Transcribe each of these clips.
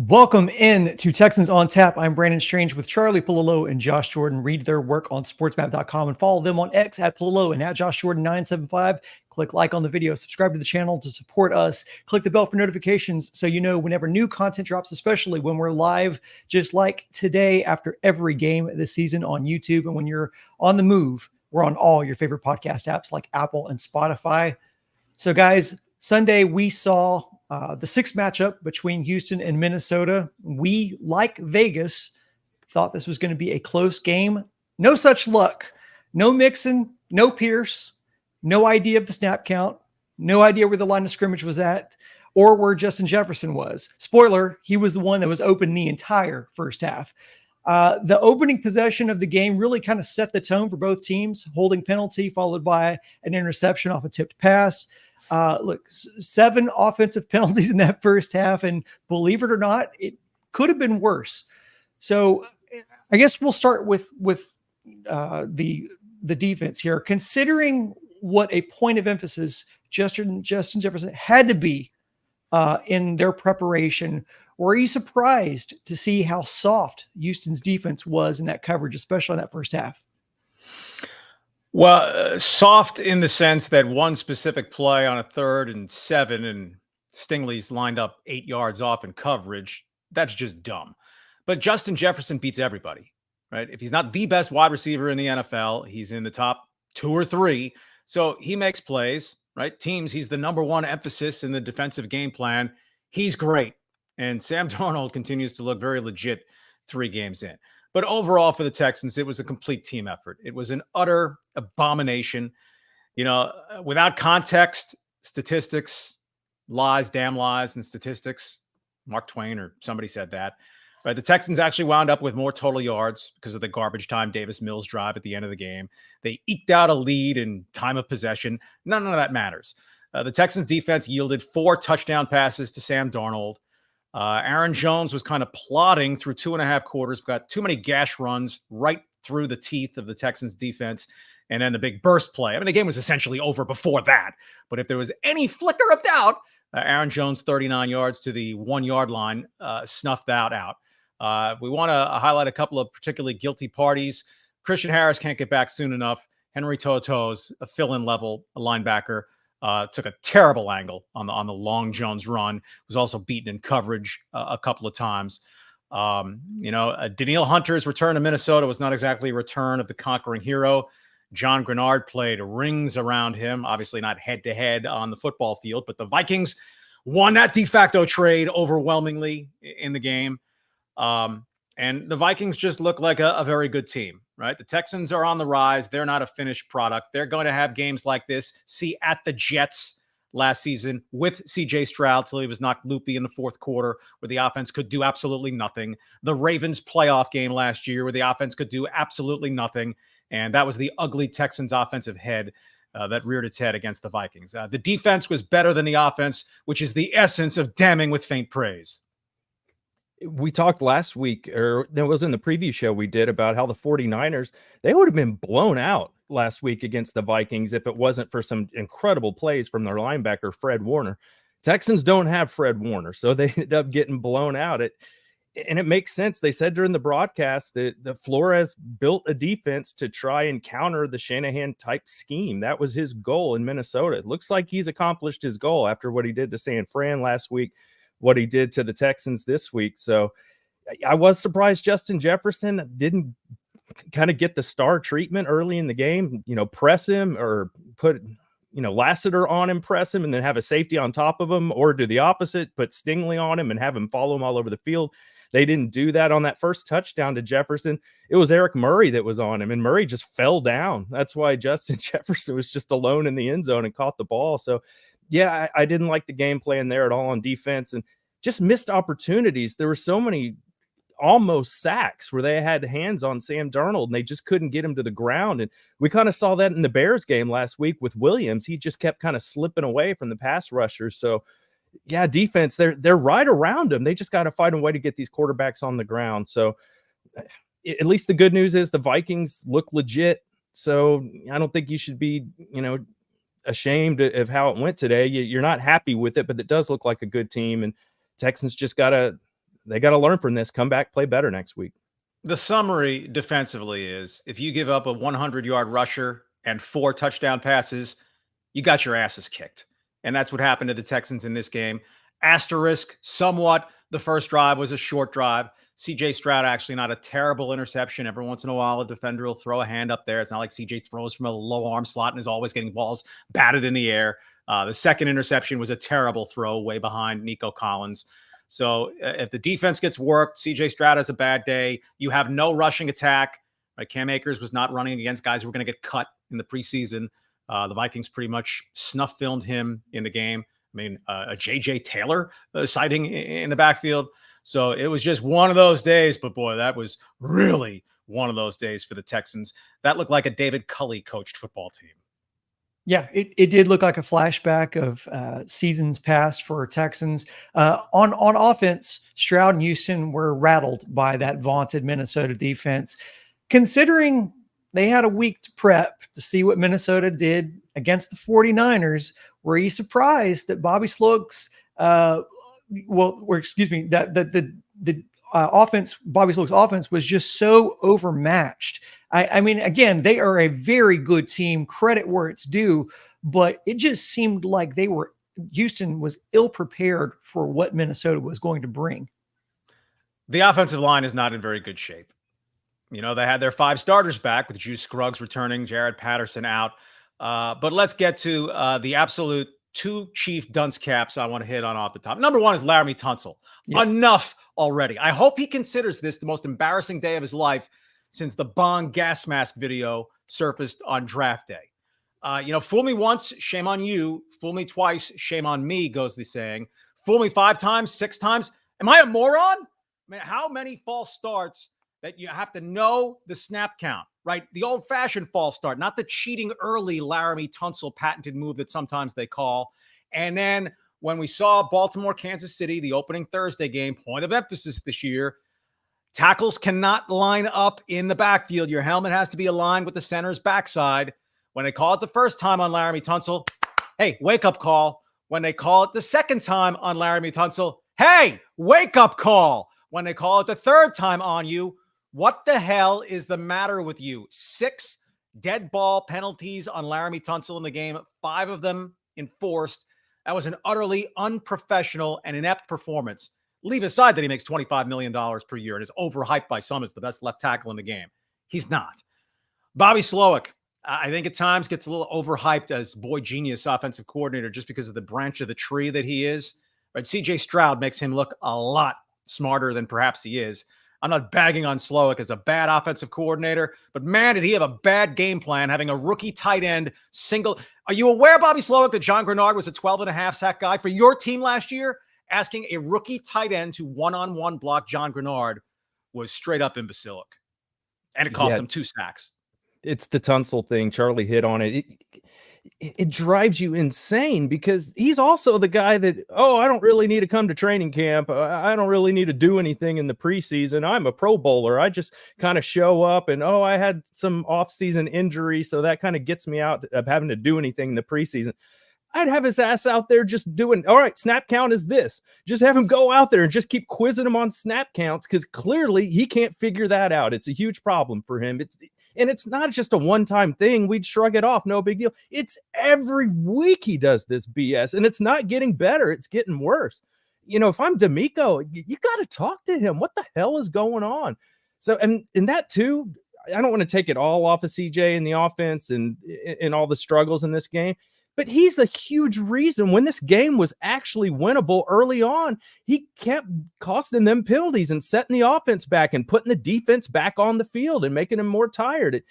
Welcome in to Texans on Tap. I'm Brandon Strange with Charlie Pulolo and Josh Jordan. Read their work on sportsmap.com and follow them on X at Pulolo and at Josh Jordan 975. Click like on the video, subscribe to the channel to support us. Click the bell for notifications so you know whenever new content drops, especially when we're live, just like today after every game this season on YouTube. And when you're on the move, we're on all your favorite podcast apps like Apple and Spotify. So guys, Sunday we saw the sixth matchup between Houston and Minnesota. We, like Vegas, thought this was going to be a close game. No such luck. No Mixon, no Pierce, no idea of the snap count, no idea where the line of scrimmage was at or where Justin Jefferson was. Spoiler, he was the one that was open the entire first half. The opening possession of the game really kind of set the tone for both teams. Holding penalty followed by an interception off a tipped pass. Look, 7 offensive penalties in that first half, and believe it or not, it could have been worse. So I guess we'll start with the defense here. Considering what a point of emphasis Justin Jefferson had to be in their preparation, were you surprised to see how soft Houston's defense was in that coverage, especially in that first half? Well, soft in the sense that one specific play on a 3rd and 7 and Stingley's lined up 8 yards off in coverage. That's just dumb. But Justin Jefferson beats everybody, right? If he's not the best wide receiver in the NFL, he's in the top 2 or 3. So he makes plays, right? Teams, he's the number one emphasis in the defensive game plan. He's great. And Sam Darnold continues to look very legit 3 games in. But overall for the Texans, it was a complete team effort. It was an utter abomination. You know, without context, statistics, lies, damn lies, and statistics. Mark Twain or somebody said that. Right? The Texans actually wound up with more total yards because of the garbage time Davis Mills drive at the end of the game. They eked out a lead in time of possession. None of that matters. The Texans defense yielded 4 touchdown passes to Sam Darnold. Aaron Jones was kind of plodding through 2.5 quarters, got too many gash runs right through the teeth of the Texans defense. And then the big burst play. I mean, the game was essentially over before that. But if there was any flicker of doubt, Aaron Jones, 39 yards to the 1-yard line, snuffed that out. We want to highlight a couple of particularly guilty parties. Christian Harris can't get back soon enough. Henry To'oTo'o's a fill-in level linebacker. Took a terrible angle on the long Jones run. Was also beaten in coverage a couple of times. Danielle Hunter's return to Minnesota was not exactly a return of the conquering hero. John Grenard played rings around him, obviously not head-to-head on the football field, but the Vikings won that de facto trade overwhelmingly in the game. And the Vikings just look like a very good team, right? The Texans are on the rise. They're not a finished product. They're going to have games like this. See at the Jets last season with C.J. Stroud till he was knocked loopy in the 4th quarter where the offense could do absolutely nothing. The Ravens playoff game last year where the offense could do absolutely nothing. And that was the ugly Texans offensive head that reared its head against the Vikings. The defense was better than the offense, which is the essence of damning with faint praise. We talked last week, or that was in the preview show we did, about how the 49ers, they would have been blown out last week against the Vikings if it wasn't for some incredible plays from their linebacker, Fred Warner. Texans don't have Fred Warner, so they ended up getting blown out. And it makes sense. They said during the broadcast that the Flores built a defense to try and counter the Shanahan-type scheme. That was his goal in Minnesota. It looks like he's accomplished his goal after what he did to San Fran last week, what he did to the Texans this week. So I was surprised Justin Jefferson didn't kind of get the star treatment early in the game, press him or put, Lassiter on him, press him, and then have a safety on top of him, or do the opposite, put Stingley on him and have him follow him all over the field. They didn't do that on that first touchdown to Jefferson. It was Eric Murray that was on him, and Murray just fell down. That's why Justin Jefferson was just alone in the end zone and caught the ball. So yeah, I didn't like the game plan there at all on defense, and just missed opportunities. There were so many almost sacks where they had hands on Sam Darnold and they just couldn't get him to the ground. And we kind of saw that in the Bears game last week with Williams. He just kept kind of slipping away from the pass rushers. So yeah, defense, they're right around him. They just got to find a way to get these quarterbacks on the ground. So at least the good news is the Vikings look legit. So I don't think you should be, ashamed of how it went today. You're not happy with it, but it does look like a good team. And Texans just got to they got to learn from this, come back, play better next week. The summary defensively is if you give up a 100-yard rusher and 4 touchdown passes, you got your asses kicked. And that's what happened to the Texans in this game. Asterisk somewhat. The first drive was a short drive. CJ Stroud actually not a terrible interception. Every once in a while, a defender will throw a hand up there. It's not like CJ throws from a low arm slot and is always getting balls batted in the air. The second interception was a terrible throw way behind Nico Collins. So if the defense gets worked, CJ Stroud has a bad day. You have no rushing attack. Right? Cam Akers was not running against guys who were going to get cut in the preseason. The Vikings pretty much snuff filmed him in the game. I mean, a J.J. Taylor sighting in the backfield. So it was just one of those days. But boy, that was really one of those days for the Texans. That looked like a David Culley coached football team. Yeah, it did look like a flashback of seasons past for Texans. On offense, Stroud and Houston were rattled by that vaunted Minnesota defense. Considering they had a week to prep to see what Minnesota did against the 49ers, were you surprised that Bobby Sloak's Bobby Sloak's offense was just so overmatched? I mean, again, they are a very good team, credit where it's due, but it just seemed like Houston was ill-prepared for what Minnesota was going to bring. The offensive line is not in very good shape. You know, they had their 5 starters back with Juice Scruggs returning, Jared Patterson out. But let's get to the absolute 2 chief dunce caps I want to hit on off the top. Number 1 is Laramie Tunsil. Yep. Enough already. I hope he considers this the most embarrassing day of his life since the Bong gas mask video surfaced on draft day. Fool me once, shame on you. Fool me twice, shame on me, goes the saying. Fool me 5 times, 6 times. Am I a moron? I mean, how many false starts that you have to know the snap count, right? The old-fashioned false start, not the cheating early Laramie Tunsil patented move that sometimes they call. And then when we saw Baltimore, Kansas City, the opening Thursday game, point of emphasis this year, tackles cannot line up in the backfield. Your helmet has to be aligned with the center's backside. When they call it the first time on Laramie Tunsil, hey, wake-up call. When they call it the second time on Laramie Tunsil, hey, wake-up call. When they call it the third time on you, what the hell is the matter with you? 6 dead ball penalties on Laramie Tunsil in the game, 5 of them enforced. That was an utterly unprofessional and inept performance. Leave aside that he makes $25 million per year and is overhyped by some as the best left tackle in the game. He's not. Bobby Sloak, I think at times gets a little overhyped as boy genius offensive coordinator just because of the branch of the tree that he is. Right? CJ Stroud makes him look a lot smarter than perhaps he is. I'm not bagging on Sloak as a bad offensive coordinator, but man, did he have a bad game plan having a rookie tight end single. Are you aware, Bobby Sloak, that John Grenard was a 12.5 sack guy for your team last year? Asking a rookie tight end to one-on-one block John Grenard was straight up imbecilic. And it cost him 2 sacks. It's the Tunsil thing. Charlie hit on it. It drives you insane because he's also the guy that, I don't really need to come to training camp. I don't really need to do anything in the preseason. I'm a Pro Bowler. I just kind of show up and, I had some off-season injury, so that kind of gets me out of having to do anything in the preseason. I'd have his ass out there just doing, all right, snap count is this. Just have him go out there and just keep quizzing him on snap counts because clearly he can't figure that out. It's a huge problem for him. And it's not just a one-time thing. We'd shrug it off. No big deal. It's every week he does this BS, and it's not getting better. It's getting worse. If I'm D'Amico, you got to talk to him. What the hell is going on? So, and that too, I don't want to take it all off of CJ and the offense and all the struggles in this game. But he's a huge reason when this game was actually winnable early on. He kept costing them penalties and setting the offense back and putting the defense back on the field and making them more tired.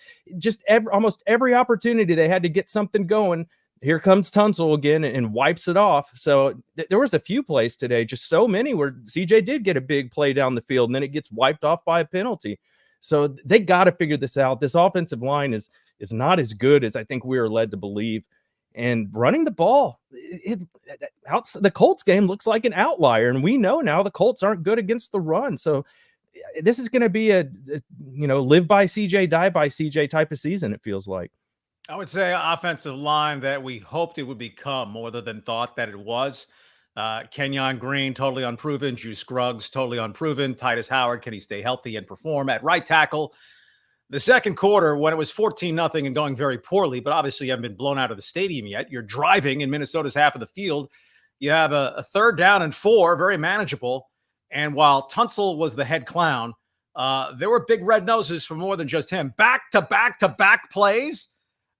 Almost every opportunity they had to get something going. Here comes Tunsil again and wipes it off. So there was a few plays today, just so many where CJ did get a big play down the field and then it gets wiped off by a penalty. So they got to figure this out. This offensive line is not as good as I think we are led to believe. And running the ball, the Colts game looks like an outlier. And we know now the Colts aren't good against the run. So this is going to be a live by CJ, die by CJ type of season, it feels like. I would say offensive line that we hoped it would become more than thought that it was. Kenyon Green, totally unproven. Juice Scruggs, totally unproven. Titus Howard, can he stay healthy and perform at right tackle? The second quarter, when it was 14-0 and going very poorly, but obviously you haven't been blown out of the stadium yet. You're driving in Minnesota's half of the field. You have a 3rd down and 4, very manageable. And while Tunsil was the head clown, there were big red noses for more than just him. Back-to-back plays.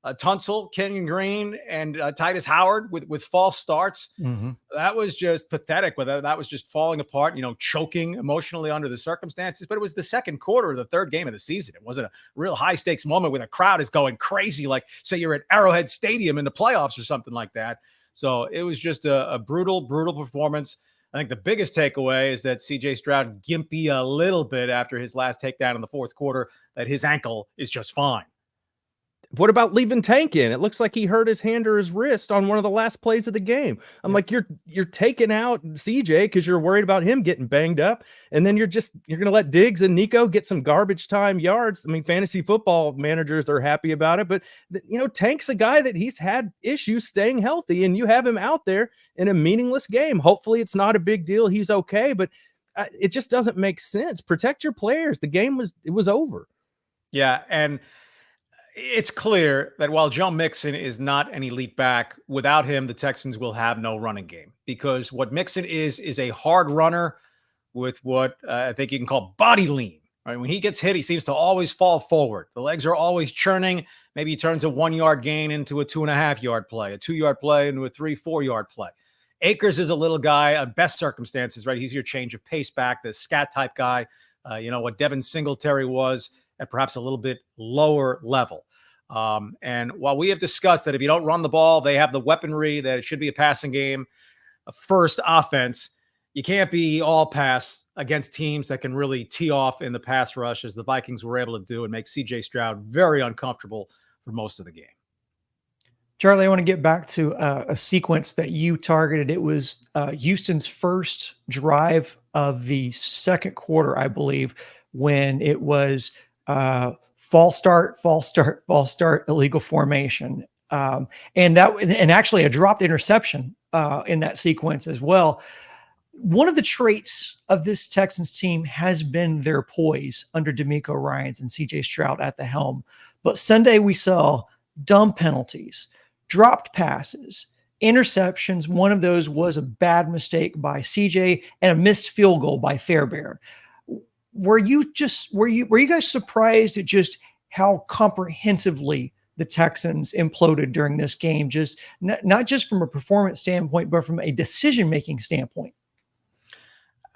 Tunsil, Kenyon Green, and Titus Howard with false starts. Mm-hmm. That was just pathetic. That was just falling apart, choking emotionally under the circumstances. But it was the second quarter of the 3rd game of the season. It wasn't a real high-stakes moment where the crowd is going crazy, like, say, you're at Arrowhead Stadium in the playoffs or something like that. So it was just a brutal, brutal performance. I think the biggest takeaway is that C.J. Stroud gimpy a little bit after his last takedown in the 4th quarter, that his ankle is just fine. What about leaving Tank in? It looks like he hurt his hand or his wrist on one of the last plays of the game. I'm like, you're taking out CJ because you're worried about him getting banged up, and then you're going to let Diggs and Nico get some garbage time yards. I mean, fantasy football managers are happy about it, but Tank's a guy that he's had issues staying healthy, and you have him out there in a meaningless game. Hopefully, it's not a big deal. He's okay, but it just doesn't make sense. Protect your players. The game was over. Yeah, and it's clear that while Joe Mixon is not an elite back, without him, the Texans will have no running game, because what Mixon is a hard runner with what I think you can call body lean. Right? When he gets hit, he seems to always fall forward. The legs are always churning. Maybe he turns a 1-yard gain into a 2.5-yard play, a 2-yard play into a 3-4-yard play. Akers is a little guy on best circumstances, right? He's your change of pace back, the scat type guy. What Devin Singletary was at perhaps a little bit lower level. And while we have discussed that if you don't run the ball, they have the weaponry, that it should be a passing game, a first offense, you can't be all pass against teams that can really tee off in the pass rush, as the Vikings were able to do, and make C.J. Stroud very uncomfortable for most of the game. Charlie, I want to get back to a sequence that you targeted. It was Houston's first drive of the second quarter, I believe, when it was false start, illegal formation. And actually a dropped interception in that sequence as well. One of the traits of this Texans team has been their poise under DeMeco Ryans and CJ Stroud at the helm. But Sunday we saw dumb penalties, dropped passes, interceptions. One of those was a bad mistake by CJ and a missed field goal by Fairbairn. Were you guys surprised at just how comprehensively the Texans imploded during this game? Just not just from a performance standpoint, but from a decision-making standpoint.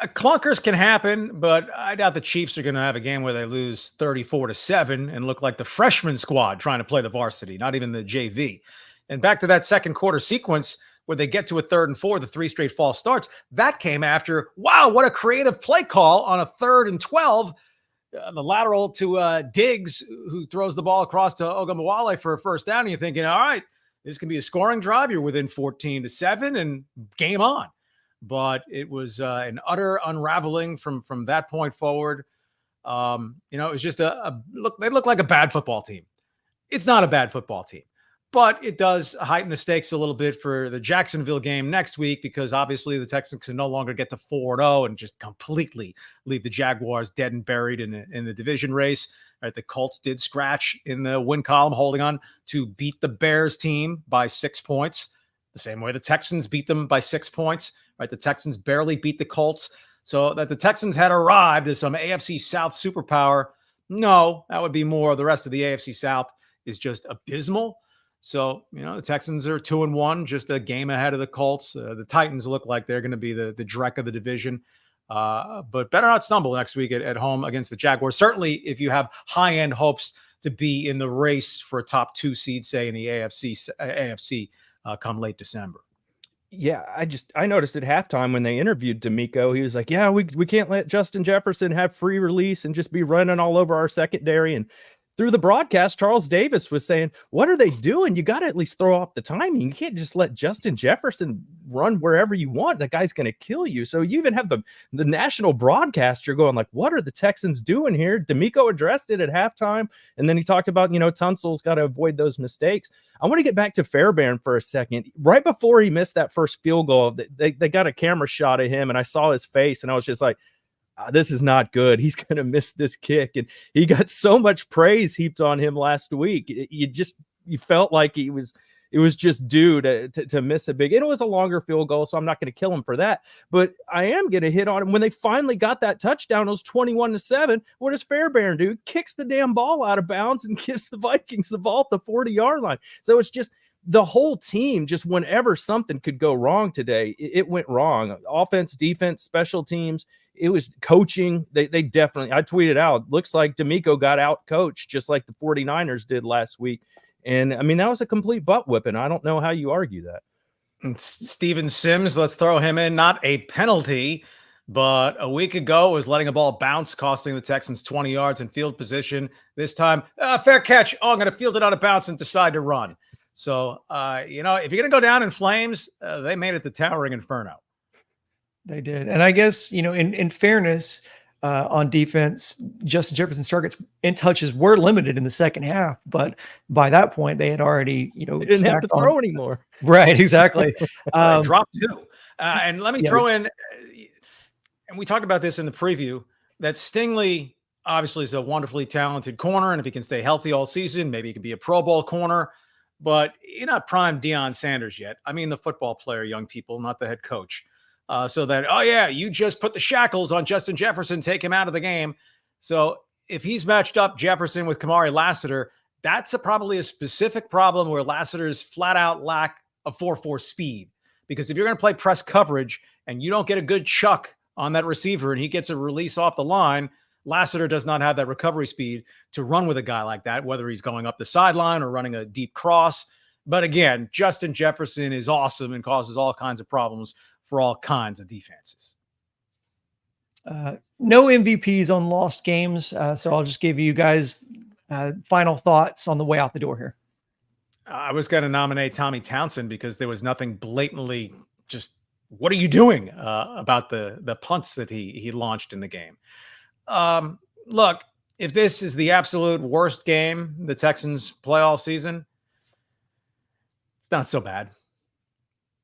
Clunkers can happen, but I doubt the Chiefs are going to have a game where they lose 34-7 and look like the freshman squad trying to play the varsity, not even the JV. And back to that second quarter sequence where they get to a 3rd and 4, the 3 straight false starts, that came after, wow, what a creative play call on a 3rd and 12, the lateral to Diggs, who throws the ball across to Ogunbowale for a first down. And you're thinking, all right, this can be a scoring drive. You're within 14-7 and game on. But it was an utter unraveling from that point forward. It was just look. They look like a bad football team. It's not a bad football team, but it does heighten the stakes a little bit for the Jacksonville game next week, because obviously the Texans can no longer get to 4-0 and just completely leave the Jaguars dead and buried in the division race. Right, the Colts did scratch in the win column, holding on to beat the Bears team by 6 points, the same way the Texans beat them by 6 points. Right, the Texans barely beat the Colts. So that the Texans had arrived as some AFC South superpower, no, that would be more. The rest of the AFC South is just abysmal. So, the Texans are 2-1, just a game ahead of the Colts. The Titans look like they're going to be the dreck of the division. But better not stumble next week at home against the Jaguars. Certainly, if you have high-end hopes to be in the race for a top 2 seed, say, in the AFC come late December. Yeah, I noticed at halftime when they interviewed DeMeco, he was like, yeah, we can't let Justin Jefferson have free release and just be running all over our secondary. And through the broadcast, Charles Davis was saying, what are they doing? You got to at least throw off the timing. You can't just let Justin Jefferson run wherever you want. The guy's going to kill you. So you even have the national broadcaster going like, what are the Texans doing here? D'Amico addressed it at halftime. And then he talked about, Tunsil's got to avoid those mistakes. I want to get back to Fairbairn for a second. Right before he missed that first field goal, they got a camera shot of him, and I saw his face, and I was just like, this is not good. He's going to miss this kick. And he got so much praise heaped on him last week. You felt like it was just due to miss a big, and it was a longer field goal. So I'm not going to kill him for that, but I am going to hit on him. When they finally got that touchdown, it was 21-7. What does Fairbairn do? Kicks the damn ball out of bounds and gives the Vikings the ball at the 40-yard line. So it's just the whole team, just whenever something could go wrong today, it went wrong. Offense, defense, special teams. It was coaching. They definitely, I tweeted out, looks like D'Amico got out coached just like the 49ers did last week. And I mean, that was a complete butt whipping. I don't know how you argue that. And Steven Sims, let's throw him in. Not a penalty, but a week ago was letting a ball bounce, costing the Texans 20 yards in field position. This time, fair catch. Oh, I'm going to field it on a bounce and decide to run. So, if you're going to go down in flames, they made it the Towering Inferno. They did. And I guess, in fairness, on defense, Justin Jefferson's targets and touches were limited in the second half, but by that point they had already, they didn't have to throw anymore. Right. Exactly. Drop two. And let me throw in, and we talked about this in the preview, that Stingley obviously is a wonderfully talented corner. And if he can stay healthy all season, maybe he could be a Pro Bowl corner, but you're not prime Deion Sanders yet. I mean, the football player, young people, not the head coach. So that, you just put the shackles on Justin Jefferson, take him out of the game. So if he's matched up Jefferson with Kamari Lassiter, that's probably a specific problem where Lassiter's flat out lack of 4.4 speed. Because if you're going to play press coverage and you don't get a good chuck on that receiver and he gets a release off the line, Lassiter does not have that recovery speed to run with a guy like that, whether he's going up the sideline or running a deep cross. But again, Justin Jefferson is awesome and causes all kinds of problems for all kinds of defenses. No MVPs on lost games. So I'll just give you guys final thoughts on the way out the door here. I was going to nominate Tommy Townsend because there was nothing blatantly just, what are you doing about the punts that he launched in the game. Look, if this is the absolute worst game the Texans play all season, it's not so bad.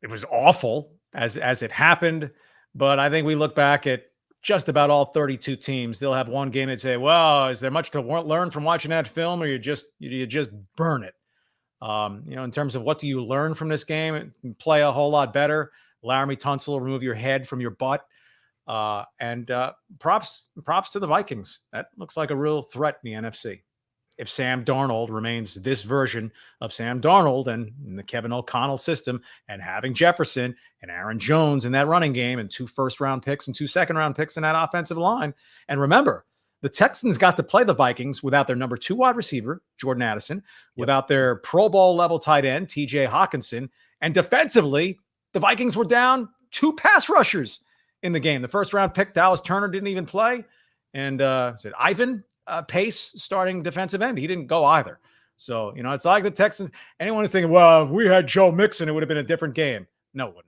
It was awful as it happened, but I think we look back at just about all 32 teams. They'll have one game and say, well, is there much to learn from watching that film, or you just burn it? In terms of what do you learn from this game, play a whole lot better. Laramie Tunsil, remove your head from your butt. And props to the Vikings. That looks like a real threat in the NFC. If Sam Darnold remains this version of Sam Darnold and in the Kevin O'Connell system, and having Jefferson and Aaron Jones in that running game and 2 first-round picks and 2 second-round picks in that offensive line. And remember, the Texans got to play the Vikings without their number 2 wide receiver, Jordan Addison, without their Pro Bowl level tight end, TJ Hawkinson. And defensively, the Vikings were down 2 pass rushers in the game. The first-round pick, Dallas Turner, didn't even play. And Ivan Pace, starting defensive end, he didn't go either. So, it's like the Texans, anyone is thinking, well, if we had Joe Mixon, it would have been a different game. No, it wouldn't.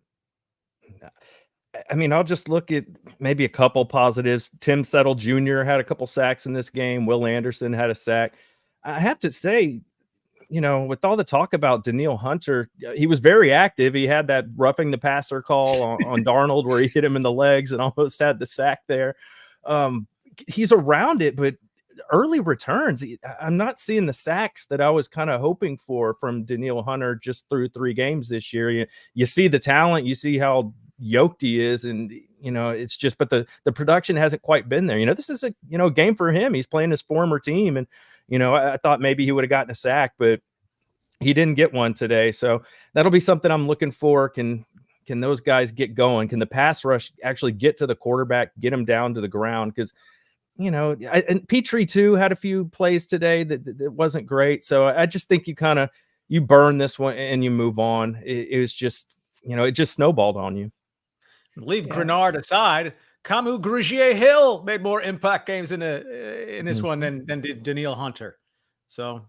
I mean, I'll just look at maybe a couple positives. Tim Settle Jr. had a couple sacks in this game. Will Anderson had a sack. I have to say, with all the talk about Danielle Hunter, he was very active. He had that roughing the passer call on Darnold where he hit him in the legs and almost had the sack there. He's around it, but early returns, I'm not seeing the sacks that I was kind of hoping for from Danielle Hunter just through 3 games this year. You see the talent, you see how yoked he is, and it's just, but the production hasn't quite been there. This is a game for him. He's playing his former team, and I thought maybe he would have gotten a sack, but he didn't get one today. So that'll be something I'm looking for. Can those guys get going? Can the pass rush actually get to the quarterback, get him down to the ground? Because and Petrie too had a few plays today that wasn't great. So I just think you burn this one and you move on. It was just, it just snowballed on you. Leave Grenard aside. Camus Grugier Hill made more impact games in this one than did Danielle Hunter. So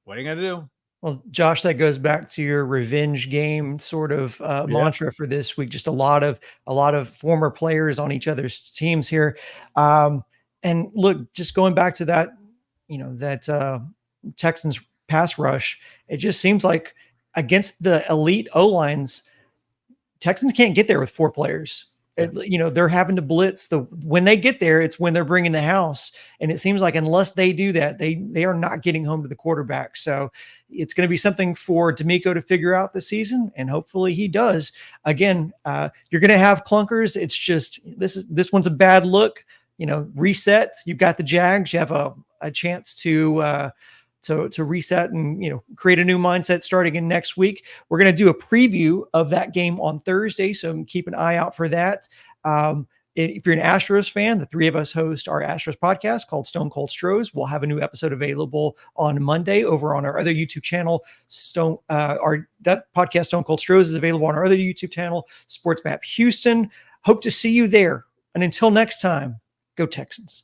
what are you going to do? Well, Josh, that goes back to your revenge game sort of mantra for this week. Just a lot of former players on each other's teams here. And look, just going back to that, that Texans pass rush, it just seems like against the elite O-lines, Texans can't get there with 4 players. They're having to blitz. When they get there, it's when they're bringing the house. And it seems like unless they do that, they are not getting home to the quarterback. So it's going to be something for D'Amico to figure out this season, and hopefully he does. Again, you're going to have clunkers. It's just this one's a bad look. Reset. You've got the Jags. You have a chance to reset and create a new mindset starting in next week. We're going to do a preview of that game on Thursday, so keep an eye out for that. If you're an Astros fan, the 3 of us host our Astros podcast called Stone Cold Stros. We'll have a new episode available on Monday over on our other YouTube channel. That podcast Stone Cold Stros is available on our other YouTube channel, Sports Map Houston. Hope to see you there. And until next time, go Texans.